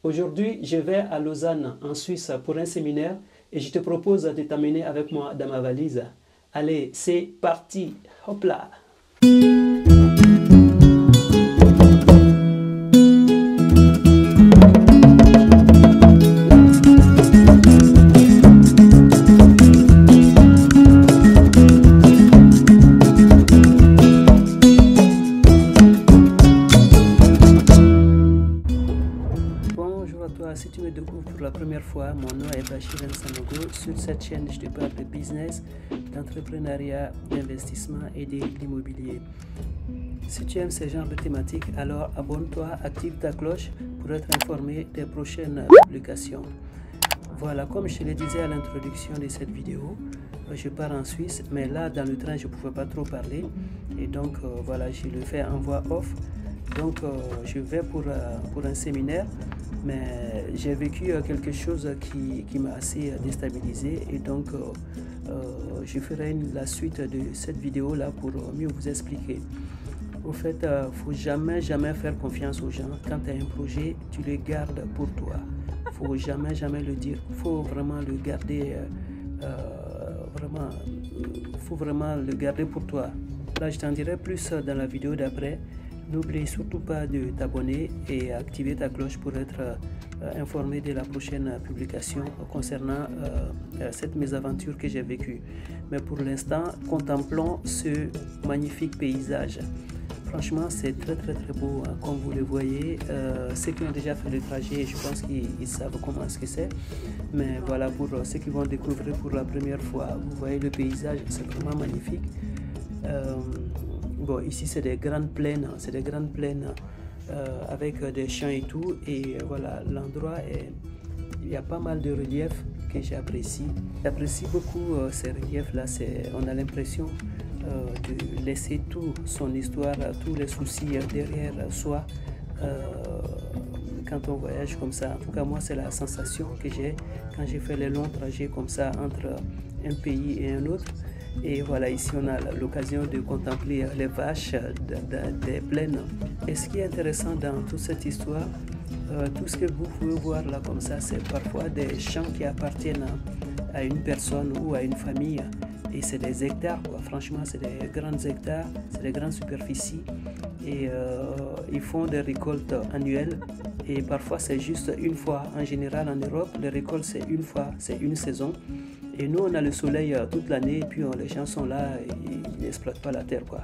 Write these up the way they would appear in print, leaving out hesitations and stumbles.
Aujourd'hui, je vais à Lausanne, en Suisse, pour un séminaire et je te propose de t'amener avec moi dans ma valise. Allez, c'est parti! Hop là! Si tu me découvres pour la première fois, mon nom est Bachir Nsanogo. Sur cette chaîne, je te parle de business, d'entrepreneuriat, d'investissement et de l'immobilier. Si tu aimes ce genre de thématiques, alors abonne-toi, active ta cloche pour être informé des prochaines publications. Voilà, comme je te le disais à l'introduction de cette vidéo, je pars en Suisse, mais là, dans le train, je ne pouvais pas trop parler. Et donc, voilà, je le fais en voix off. Donc, je vais pour un séminaire. Mais j'ai vécu quelque chose qui m'a assez déstabilisé et donc je ferai la suite de cette vidéo là pour mieux vous expliquer. Au fait, il ne faut jamais faire confiance aux gens. Quand tu as un projet, tu le gardes pour toi. Il ne faut jamais le dire. Il faut vraiment le garder faut vraiment le garder pour toi. Là, je t'en dirai plus dans la vidéo d'après. N'oublie surtout pas de t'abonner et activer ta cloche pour être informé de la prochaine publication concernant cette mésaventure que j'ai vécue. Mais pour l'instant, contemplons ce magnifique paysage. Franchement, c'est très beau, hein, comme vous le voyez. Ceux qui ont déjà fait le trajet, je pense qu'ils savent comment ce que c'est. Mais voilà, pour ceux qui vont découvrir pour la première fois, vous voyez le paysage, c'est vraiment magnifique. Bon, ici c'est des grandes plaines, avec des champs et tout, et voilà, l'endroit il y a pas mal de reliefs que j'apprécie. J'apprécie beaucoup ces reliefs là, on a l'impression de laisser tout son histoire, tous les soucis derrière soi quand on voyage comme ça. En tout cas, moi c'est la sensation que j'ai quand j'ai fait les longs trajets comme ça entre un pays et un autre. Et voilà, ici on a l'occasion de contempler les vaches des plaines. Et ce qui est intéressant dans toute cette histoire, tout ce que vous pouvez voir là comme ça, c'est parfois des champs qui appartiennent à une personne ou à une famille. Et c'est des hectares, quoi. Franchement, c'est des grands hectares, c'est des grandes superficies. Et ils font des récoltes annuelles. Et parfois c'est juste une fois. En général en Europe, les récoltes c'est une fois, c'est une saison. Et nous, on a le soleil toute l'année, et puis les gens sont là, et ils n'exploitent pas la terre, quoi.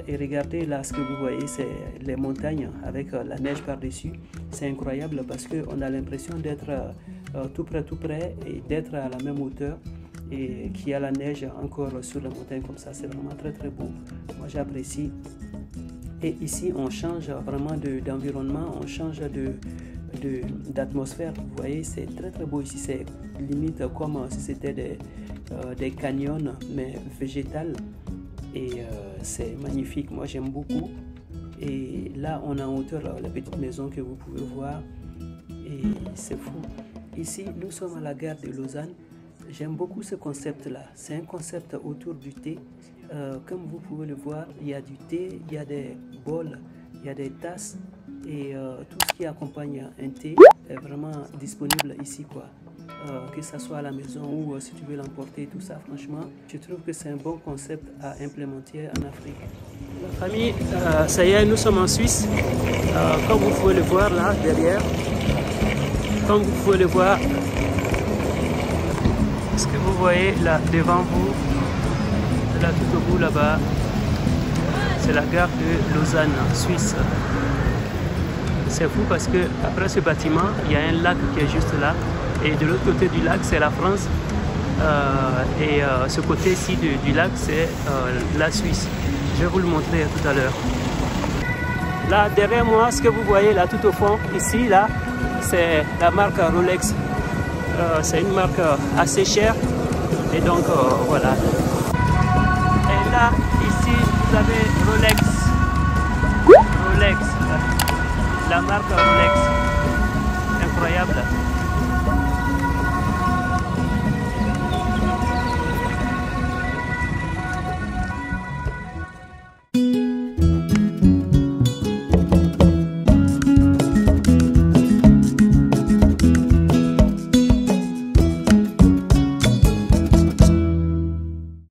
Et regardez là, ce que vous voyez, c'est les montagnes avec la neige par-dessus. C'est incroyable parce qu'on a l'impression d'être tout près et d'être à la même hauteur. Et qu'il y a la neige encore sur la montagne comme ça, c'est vraiment très beau. Moi, j'apprécie. Et ici, on change vraiment d'environnement, on change d'atmosphère. Vous voyez, c'est très beau ici. C'est limite comme si c'était des canyons, mais végétales. Et c'est magnifique. Moi, j'aime beaucoup. Et là, on a en hauteur la petite maison que vous pouvez voir. Et c'est fou. Ici, nous sommes à la gare de Lausanne. J'aime beaucoup ce concept-là. C'est un concept autour du thé. Comme vous pouvez le voir, il y a du thé, il y a des bols, il y a des tasses et tout ce qui accompagne un thé est vraiment disponible ici, quoi. Que ce soit à la maison ou si tu veux l'emporter, tout ça, franchement, je trouve que c'est un bon concept à implémenter en Afrique. La famille, ça y est, nous sommes en Suisse. Comme vous pouvez le voir là, derrière, comme vous pouvez le voir, ce que vous voyez là devant vous, là tout au bout là-bas, c'est la gare de Lausanne, en Suisse. C'est fou parce que après ce bâtiment, il y a un lac qui est juste là, et de l'autre côté du lac, c'est la France, et ce côté-ci du lac, c'est la Suisse. Je vais vous le montrer tout à l'heure. Là derrière moi, ce que vous voyez là tout au fond, ici là, c'est la marque Rolex. C'est une marque assez chère, et donc voilà. Et là, ici, vous avez Rolex, la marque Rolex.